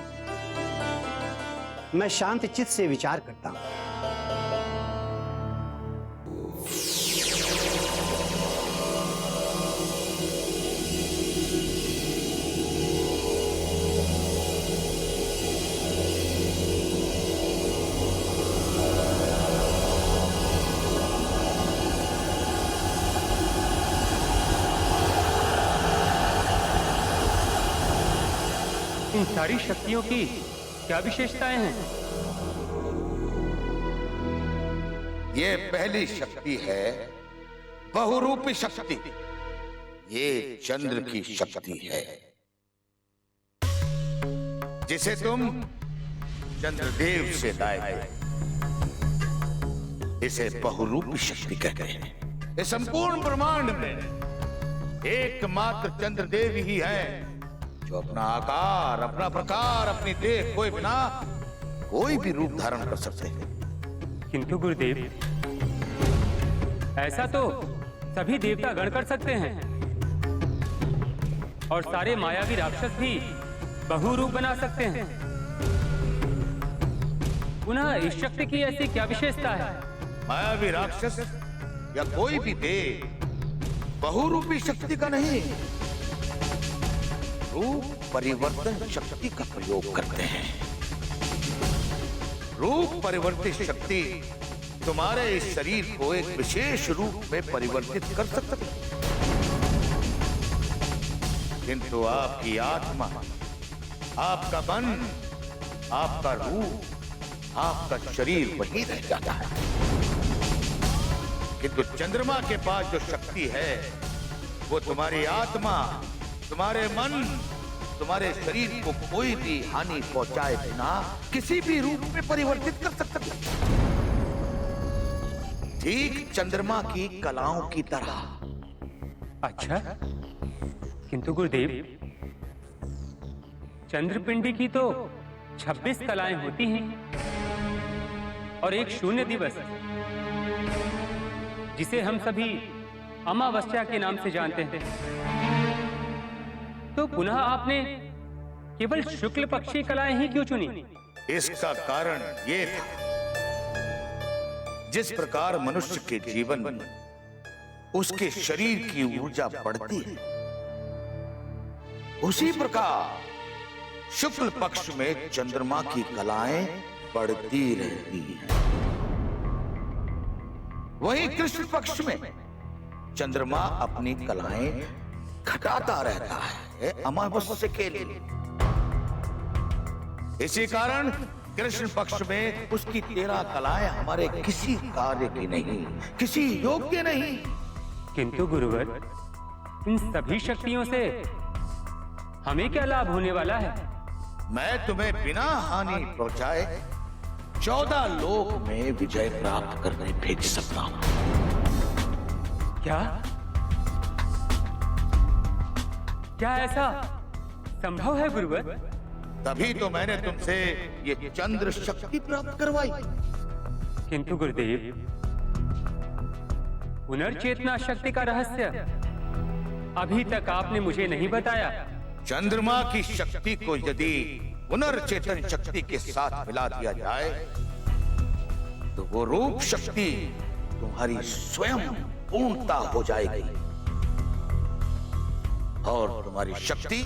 मैं शांत चित्त से विचार करता हूं। इन सारी शक्तियों की क्या विशेषताएं हैं? ये पहली शक्ति है बहुरूपी शक्ति। ये चंद्र की शक्ति है, जिसे तुम चंद्रदेव से लाए थे। इसे बहुरूपी शक्ति कहते हैं। इस संपूर्ण ब्रह्मांड में एकमात्र चंद्रदेव ही है जो अपना आकार, अपना प्रकार, अपनी देह कोई बिना कोई भी रूप धारण कर सकते हैं। किंतु गुरुदेव, ऐसा तो सभी देवता गण कर सकते हैं और सारे मायावी राक्षस भी बहुरूप बना सकते हैं। पुनः इस शक्ति की ऐसी क्या विशेषता है? मायावी राक्षस या कोई भी देव बहुरूपी शक्ति का नहीं, रूप परिवर्तन शक्ति का प्रयोग करते हैं। रूप परिवर्तित शक्ति तुम्हारे इस शरीर को एक विशेष रूप में परिवर्तित कर सकती है, किंतु आपकी आत्मा, आपका मन, आपका रूप, आपका शरीर वही रह जाता है। किंतु चंद्रमा के पास जो शक्ति है वो तुम्हारी आत्मा, तुम्हारे मन, तुम्हारे शरीर को कोई भी हानि पहुंचाए बिना किसी भी रूप में परिवर्तित कर सकता है, ठीक चंद्रमा की कलाओं की तरह। अच्छा, किंतु गुरुदेव, चंद्रपिंडी की तो 26 कलाएं होती हैं और एक शून्य दिवस जिसे हम सभी अमावस्या के नाम से जानते हैं। तो पुनः आपने केवल शुक्ल पक्षी कलाएं ही क्यों चुनी? इसका कारण ये था, जिस प्रकार मनुष्य के जीवन में उसके शरीर की ऊर्जा बढ़ती है, उसी प्रकार शुक्ल पक्ष में चंद्रमा की कलाएं बढ़ती रहती हैं। वहीं कृष्ण पक्ष में चंद्रमा अपनी कलाएं घटाता रहता है अमावस्या के लिए। इसी कारण कृष्ण पक्ष में उसकी 13 कलाएं हमारे किसी कार्य की नहीं, किसी योग्य नहीं। किंतु गुरुवर, इन सभी शक्तियों से हमें क्या लाभ होने वाला है? मैं तुम्हें बिना हानि पहुंचाए 14 लोक में विजय प्राप्त करने भेज सकता हूं। क्या? क्या ऐसा संभव है गुरुवर? तभी तो मैंने तुमसे ये चंद्र शक्ति प्राप्त करवाई। किंतु गुरुदेव, पुनर्चेतना शक्ति का रहस्य अभी तक आपने मुझे नहीं बताया। चंद्रमा की शक्ति को यदि पुनर्चेतन शक्ति के साथ मिला दिया जाए तो वो रूप शक्ति तुम्हारी स्वयं पूर्णता हो जाएगी और तुम्हारी शक्ति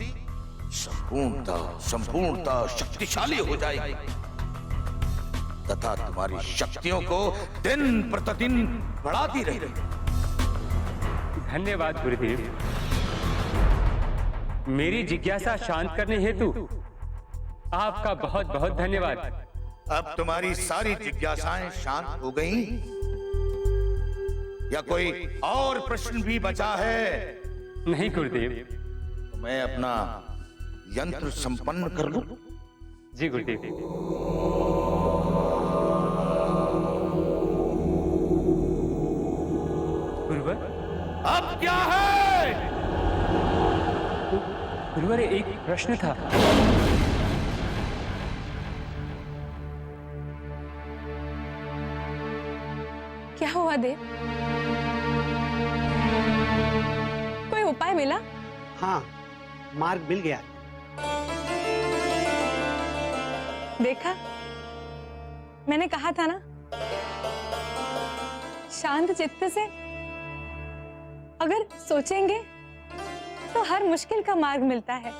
संपूर्णता शक्तिशाली हो जाएगी तथा तुम्हारी शक्तियों को दिन प्रतिदिन बढ़ाती रहेगी। धन्यवाद गुरुदेव। मेरी जिज्ञासा शांत करने हेतु आपका बहुत बहुत धन्यवाद। अब तुम्हारी सारी जिज्ञासाएं शांत हो गई या कोई और प्रश्न भी बचा है? नहीं गुरुदेव। तो मैं अपना यंत्र संपन्न कर लूं? जी गुरुदेव। गुरुवर, अब क्या है? गुरुवर, एक प्रश्न था। हुआ देव? कोई उपाय मिला? हाँ, मार्ग मिल गया। देखा, मैंने कहा था ना, शांत चित्त से अगर सोचेंगे तो हर मुश्किल का मार्ग मिलता है।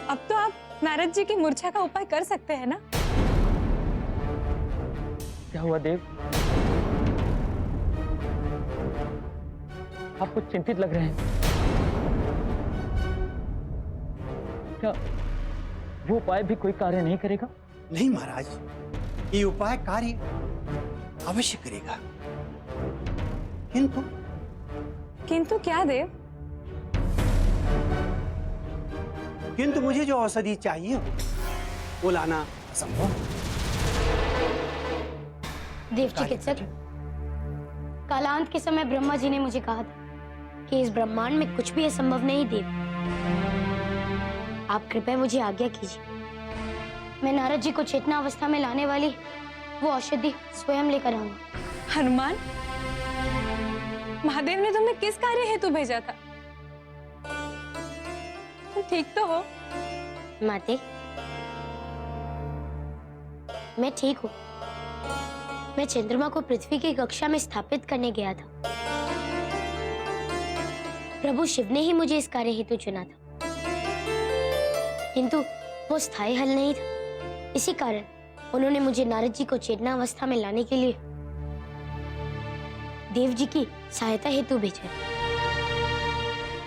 अब तो आप नारद जी की मूर्छा का उपाय कर सकते हैं ना? क्या हुआ देव? आप कुछ चिंतित लग रहे हैं। क्या वो उपाय भी कोई कार्य नहीं करेगा? नहीं महाराज, ये उपाय कार्य अवश्य करेगा। किंतु क्या देव? किंतु मुझे जो औषधि चाहिए वो लाना असंभव। देव चिकित्सक, कालांत के समय ब्रह्मा जी ने मुझे कहा था कि इस ब्रह्मांड में कुछ भी असंभव नहीं। देव, आप कृपया मुझे आज्ञा कीजिए, मैं नारद जी को चेतना अवस्था में लाने वाली वो औषधि स्वयं लेकर आऊंगा। हनुमान, महादेव ने तुम्हें किस कार्य हेतु भेजा था? तुम ठीक तो हो? माते, मैं ठीक हूँ। मैं चंद्रमा को पृथ्वी की कक्षा में स्थापित करने गया था। प्रभु शिव ने ही मुझे इस कार्य हेतु चुना था, किंतु वो स्थायी हल नहीं था। इसी कारण उन्होंने मुझे नारद जी को चेतना अवस्था में लाने के लिए देव जी की सहायता हेतु भेजा।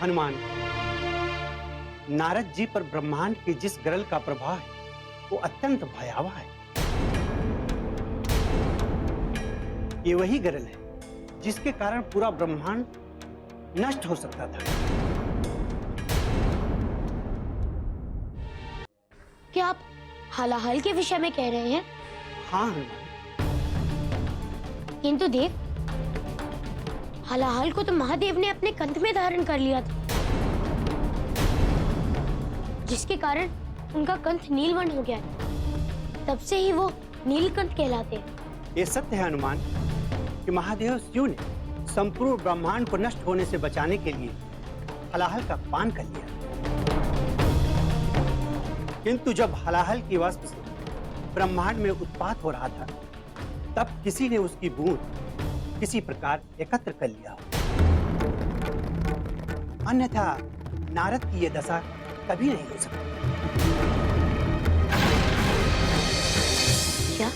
हनुमान, नारद जी पर ब्रह्मांड के जिस गरल का प्रभाव है वो अत्यंत भयावह है। ये वही गरल है जिसके कारण पूरा ब्रह्मांड नष्ट हो सकता था। क्या आप हलाहल के विषय में कह रहे हैं? हाँ हनुमान, किंतु देव, हलाहल को तो महादेव ने अपने कंठ में धारण कर लिया था, जिसके कारण उनका कंठ नीलवर्ण हो गया। तब से ही वो नीलकंठ कहलाते हैं। ये सत्य है हनुमान कि महादेव शिव ने संपूर्ण ब्रह्मांड को नष्ट होने से बचाने के लिए हलाहल का पान कर लिया। किंतु जब हलाहल की वस्तु से ब्रह्मांड में उत्पात हो रहा था, तब किसी ने उसकी बूंद किसी प्रकार एकत्र कर लिया। अन्यथा नारद की यह दशा कभी नहीं हो सकती। क्या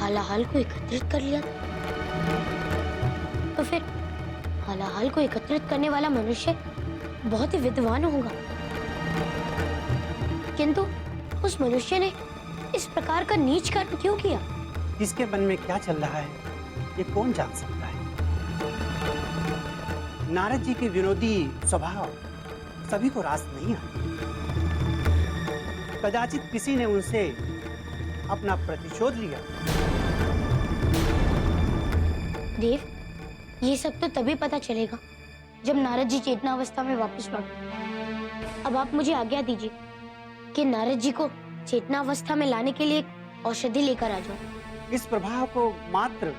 हलाहल को एकत्रित कर लिया था? तो फिर हलाहल को एकत्रित करने वाला मनुष्य बहुत ही विद्वान होगा, किंतु उस मनुष्य ने इस प्रकार का नीच कर्म क्यों किया? किसके मन में क्या चल रहा है ये कौन जान सकता है। नारद जी के विनोदी स्वभाव सभी को रास नहीं आता। कदाचित किसी ने उनसे अपना प्रतिशोध लिया। देव, ये सब तो तभी पता चलेगा जब नारद जी चेतना अवस्था में वापस लौटे। अब आप मुझे आज्ञा दीजिए कि नारद जी को चेतना अवस्था में लाने के लिए एक औषधि लेकर आ जाओ। इस प्रभाव को मात्र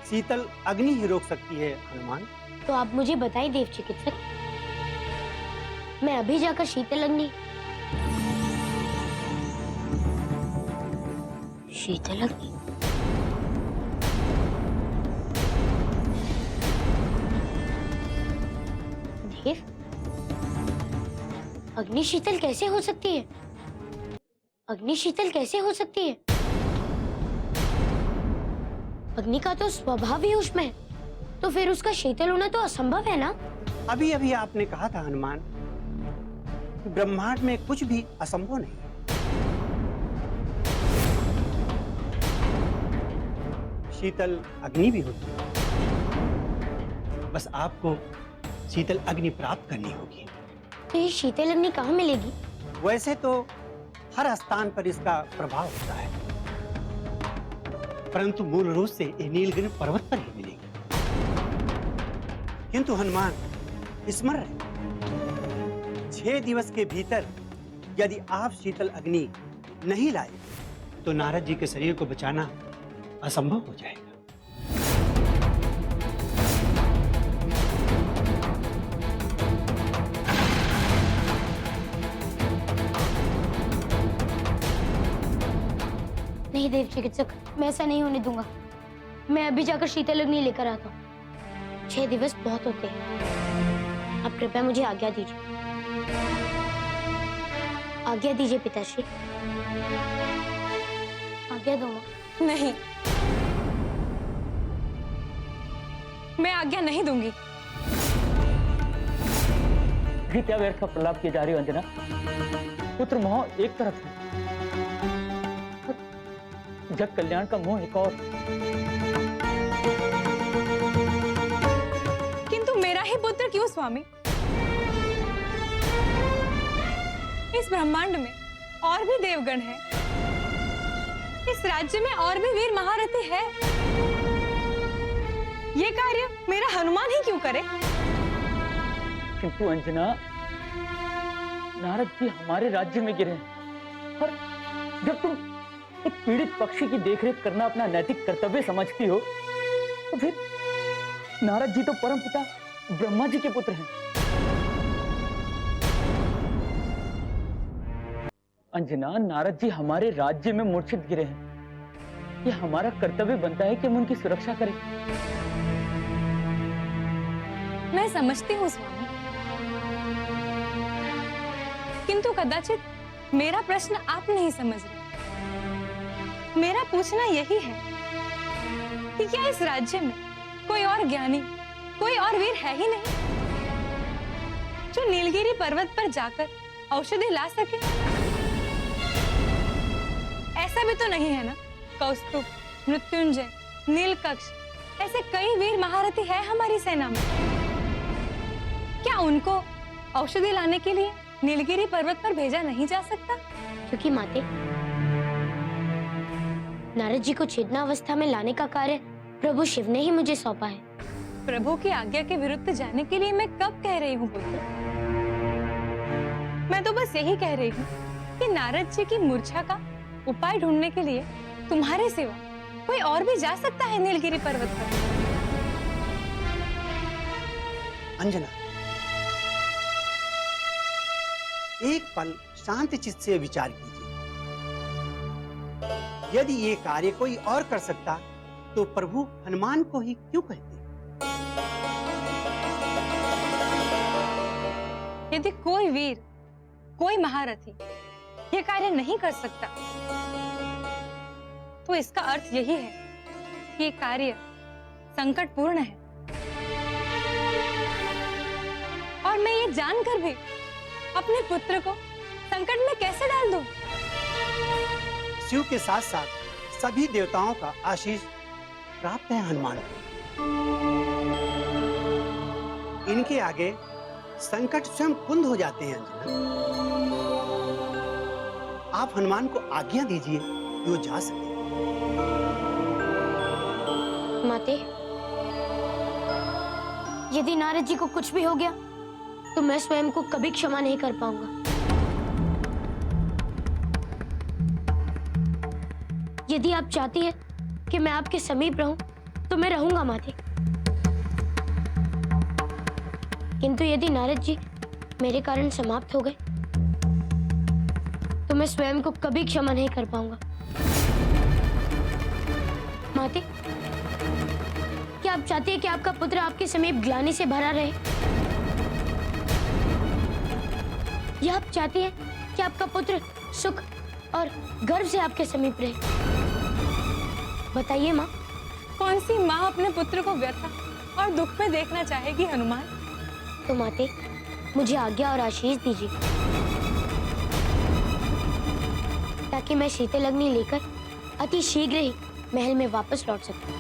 शीतल अग्नि ही रोक सकती है हनुमान। तो आप मुझे बताइए देव चिकित्सक, मैं अभी जाकर शीतल अग्नि देव, अग्नि शीतल कैसे हो सकती है? अग्नि शीतल कैसे हो सकती है? अग्नि का तो स्वभाव ही उष्ण है, तो फिर उसका शीतल होना तो असंभव है ना? अभी अभी आपने कहा था हनुमान कि ब्रह्मांड में कुछ भी असंभव नहीं है। शीतल अग्नि भी होती है, बस आपको शीतल अग्नि प्राप्त करनी होगी। तो ये शीतल अग्नि कहाँ मिलेगी? वैसे तो हर स्थान पर इसका प्रभाव होता है, परंतु मूल रूप से ये नीलगिरि पर्वत पर ही मिलेगी। किंतु हनुमान, स्मरण रहे, 6 दिवस के भीतर यदि आप शीतल अग्नि नहीं लाए तो नारद जी के शरीर को बचाना असंभव हो जाएगा। नहीं देव चिकित्सक, मैं ऐसा नहीं होने दूंगा। मैं अभी जाकर शीतल अग्नि लेकर आता हूँ। 6 दिवस बहुत होते हैं। आप कृपया मुझे आज्ञा दीजिए। आज्ञा दीजिए पिताश्री। आज्ञा दो मां। नहीं, मैं आज्ञा नहीं दूंगी। ये क्या व्यर्थ का प्रलाप किए जा रही हो अंजना? पुत्र मोह एक तरफ है, जग कल्याण का मोह एक और। किंतु मेरा ही पुत्र क्यों स्वामी? इस ब्रह्मांड में और भी देवगण हैं। इस राज्य में और भी वीर महारथी है। ये कार्य मेरा हनुमान ही क्यों करे? किंतु अंजना, नारद जी हमारे राज्य में गिरे हैं, और जब तुम एक पीड़ित पक्षी की देखरेख करना अपना नैतिक कर्तव्य समझती हो, तो फिर नारद जी तो परमपिता ब्रह्मा जी के पुत्र हैं। अंजना, नारद जी हमारे राज्य में मूर्छित गिरे हैं। ये हमारा कर्तव्य बनता है कि हम उनकी सुरक्षा करें। मैं समझती हूँ स्वामी, किंतु कदाचित मेरा प्रश्न आप नहीं समझ रहे। मेरा पूछना यही है कि क्या इस राज्य में कोई और ज्ञानी, कोई और वीर है ही नहीं जो नीलगिरी पर्वत पर जाकर औषधि ला सके? ऐसा भी तो नहीं है ना? कौस्तुभ, मृत्युंजय, नीलकक्ष ऐसे कई वीर महारथी है हमारी सेना में। क्या उनको औषधि लाने के लिए नीलगिरी पर्वत पर भेजा नहीं जा सकता? क्योंकि माते, नारद जी को चेतनावस्था में लाने का कार्य प्रभु शिव ने ही मुझे सौंपा है। प्रभु की आज्ञा के विरुद्ध जाने के लिए मैं कब कह रही हूँ पुत्र? मैं तो बस यही कह रही हूँ कि नारद जी की मूर्छा का उपाय ढूंढने के लिए तुम्हारे सिवा कोई और भी जा सकता है नीलगिरी पर्वत पर। अंजना, एक पल शांत चित्त से विचार कीजिए। यदि ये कार्य कोई और कर सकता तो प्रभु हनुमान को ही क्यों कहते? यदि कोई वीर, कोई महारथी ये कार्य नहीं कर सकता, तो इसका अर्थ यही है कि ये कार्य संकटपूर्ण है। और मैं ये जानकर भी अपने पुत्र को संकट में कैसे डाल दूं? शिव के साथ साथ सभी देवताओं का आशीष प्राप्त है हनुमान को। इनके आगे संकट स्वयं कुंद हो जाते हैं। अंजना, आप हनुमान को आज्ञा दीजिए कि वो जा सके। माते, यदि नारद जी को कुछ भी हो गया तो मैं स्वयं को कभी क्षमा नहीं कर पाऊंगा। यदि आप चाहती हैं कि मैं आपके समीप रहूं तो मैं रहूंगा माते। किंतु यदि नारद जी मेरे कारण समाप्त हो गए तो मैं स्वयं को कभी क्षमा नहीं कर पाऊंगा। माते, क्या आप चाहती हैं कि आपका पुत्र आपके समीप ग्लानि से भरा रहे, या आप चाहती हैं कि आपका पुत्र सुख और गर्व से आपके समीप रहे? बताइए माँ। कौन सी माँ अपने पुत्र को व्यथा और दुख में देखना चाहेगी हनुमान? तो माते, मुझे आज्ञा और आशीष दीजिए ताकि मैं शीतल अग्नि लेकर अति शीघ्र ही महल में वापस लौट सकूं।